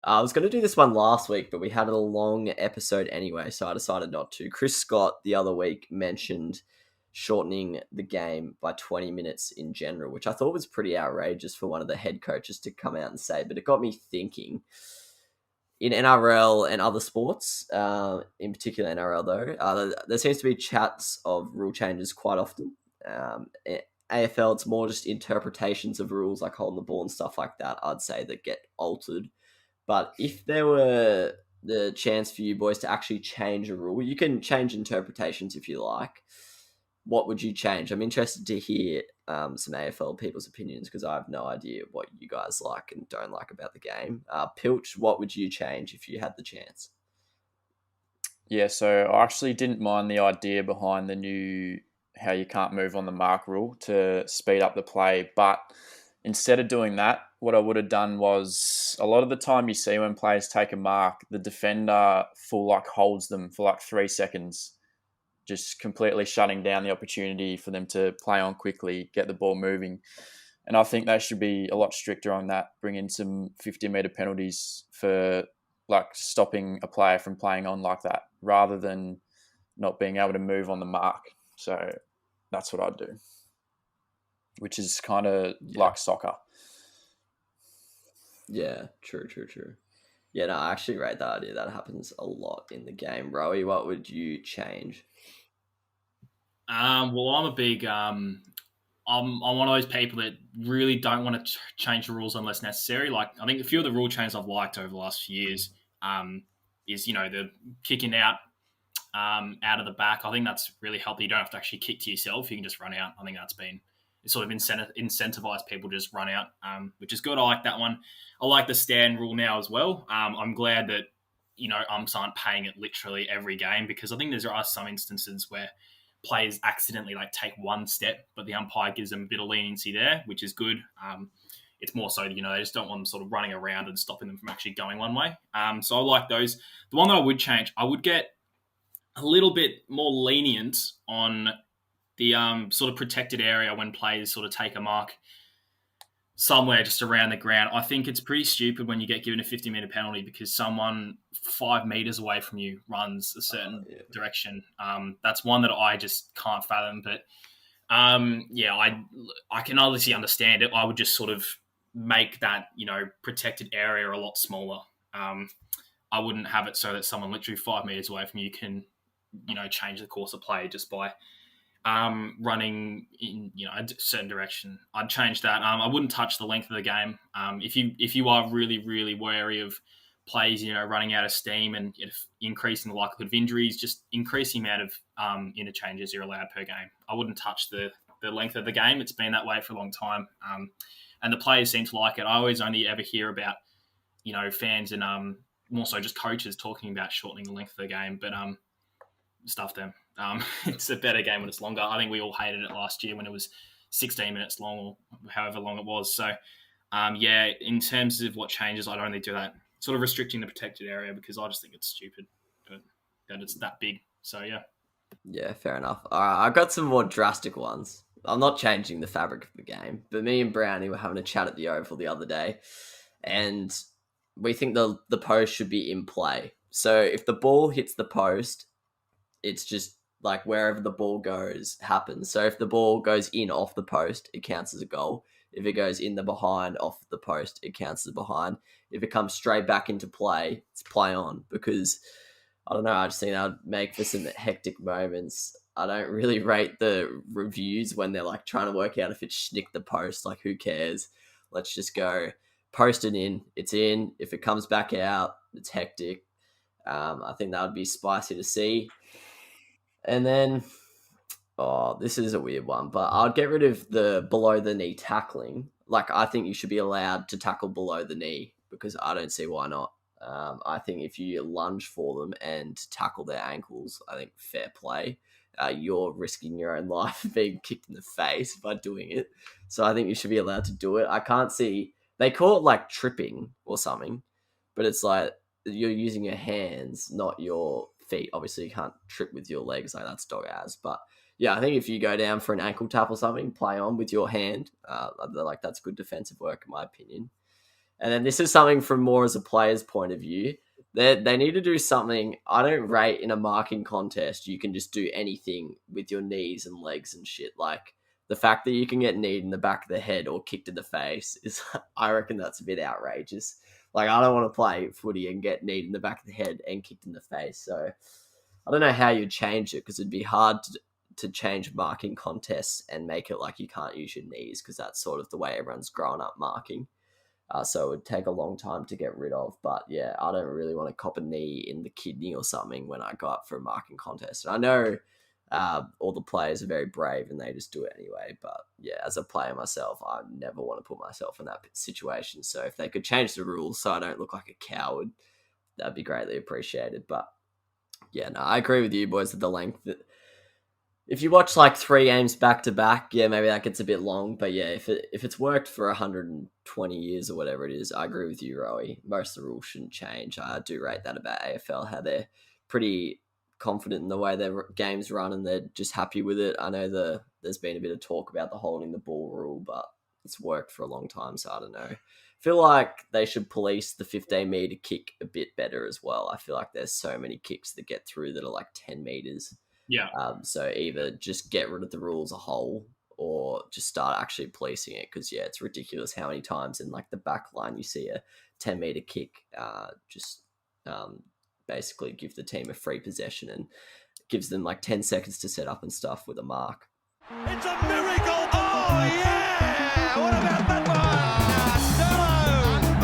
I was going to do this one last week, but we had a long episode anyway, so I decided not to. Chris Scott the other week mentioned shortening the game by 20 minutes in general, which I thought was pretty outrageous for one of the head coaches to come out and say, but it got me thinking. In NRL and other sports, in particular NRL though, there seems to be chats of rule changes quite often. AFL, it's more just interpretations of rules like holding the ball and stuff like that, I'd say, that get altered. But if there were the chance for you boys to actually change a rule, you can change interpretations if you like. What would you change? I'm interested to hear some AFL people's opinions because I have no idea what you guys like and don't like about the game. Pilch, what would you change if you had the chance? Yeah, so I actually didn't mind the idea behind the new how you can't move on the mark rule to speed up the play. But instead of doing that, what I would have done was a lot of the time you see when players take a mark, the defender holds them for 3 seconds, just completely shutting down the opportunity for them to play on quickly, get the ball moving. And I think they should be a lot stricter on that, bring in some 50-metre penalties for stopping a player from playing on like that, rather than not being able to move on the mark. So that's what I'd do, which is kind of like soccer. Yeah, true. Yeah, no, I actually rate that idea. That happens a lot in the game. Rowie, what would you change? Well, I'm a big. I'm one of those people that really don't want to change the rules unless necessary. Like, I think a few of the rule changes I've liked over the last few years is the kicking out of the back. I think that's really helped. You don't have to actually kick to yourself. You can just run out. I think it's sort of incentivized people to just run out, which is good. I like that one. I like the stand rule now as well. I'm glad that umps aren't paying it literally every game, because I think there are some instances where players accidentally take one step, but the umpire gives them a bit of leniency there, which is good. It's more so, they just don't want them sort of running around and stopping them from actually going one way. So I like those. The one that I would change, I would get a little bit more lenient on the sort of protected area when players sort of take a mark somewhere just around the ground. I think it's pretty stupid when you get given a 50-metre penalty because someone 5 metres away from you runs a certain direction. That's one that I just can't fathom. But I can obviously understand it. I would just sort of make that protected area a lot smaller. I wouldn't have it so that someone literally 5 metres away from you can change the course of play just by running in a certain direction. I'd change that. I wouldn't touch the length of the game. If you are really, really wary of plays running out of steam and increasing the likelihood of injuries, just increase the amount of interchanges you're allowed per game. I wouldn't touch the length of the game. It's been that way for a long time, and the players seem to like it. I always only ever hear about fans and more so just coaches talking about shortening the length of the game, but stuff them. It's a better game when it's longer. I think we all hated it last year when it was 16 minutes long or however long it was. So, in terms of what changes, I'd only do that, sort of restricting the protected area, because I just think it's stupid that it's that big. So, yeah. Yeah, fair enough. All right, I've got some more drastic ones. I'm not changing the fabric of the game, but me and Brownie were having a chat at the Oval the other day, and we think the post should be in play. So if the ball hits the post, it's just wherever the ball goes happens. So if the ball goes in off the post, it counts as a goal. If it goes in the behind off the post, it counts as a behind. If it comes straight back into play, it's play on, because I don't know, I just think that would make for some hectic moments. I don't really rate the reviews when they're trying to work out if it schnicked the post. Who cares? Let's just go post it in. It's in. If it comes back out, it's hectic. I think that would be spicy to see. And then, this is a weird one, but I'd get rid of the below the knee tackling. I think you should be allowed to tackle below the knee, because I don't see why not. I think if you lunge for them and tackle their ankles, I think fair play. You're risking your own life being kicked in the face by doing it. So I think you should be allowed to do it. I can't see, they call it tripping or something, but it's you're using your hands, not your feet. Obviously, you can't trip with your legs that's dog ass. But yeah, I think if you go down for an ankle tap or something, play on with your hand. That's good defensive work, in my opinion. And then this is something from more as a player's point of view. They need to do something. I don't rate in a marking contest. You can just do anything with your knees and legs and shit. Like the fact that you can get kneed in the back of the head or kicked in the face is, I reckon that's a bit outrageous. Like I don't want to play footy and get kneed in the back of the head and kicked in the face. So I don't know how you'd change it because it'd be hard to change marking contests and make it like you can't use your knees because that's sort of the way everyone's grown up marking. So it would take a long time to get rid of. But yeah, I don't really want to cop a knee in the kidney or something when I go up for a marking contest. And I know all the players are very brave and they just do it anyway. But yeah, as a player myself, I never want to put myself in that situation. So if they could change the rules so I don't look like a coward, that'd be greatly appreciated. But yeah, no, I agree with you boys at the length that if you watch like 3 games back to back, yeah, maybe that gets a bit long. But yeah, if it's worked for 120 years or whatever it is, I agree with you, Rowie. Most of the rules shouldn't change. I do rate that about AFL, how they're pretty confident in the way their games run and they're just happy with it. I know there's been a bit of talk about the holding the ball rule, but it's worked for a long time, so I don't know. I feel like they should police the 15-metre kick a bit better as well. I feel like there's so many kicks that get through that are like 10 metres. Yeah. So either just get rid of the rule as a whole or just start actually policing it because, yeah, it's ridiculous how many times in like the back line you see a 10-metre kick basically give the team a free possession and gives them like 10 seconds to set up and stuff with a mark. It's a miracle! Oh, yeah! What about that one?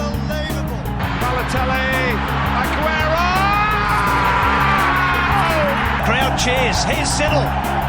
Unbelievable! Balotelli, Aguero! Crowd cheers. Here's Siddle.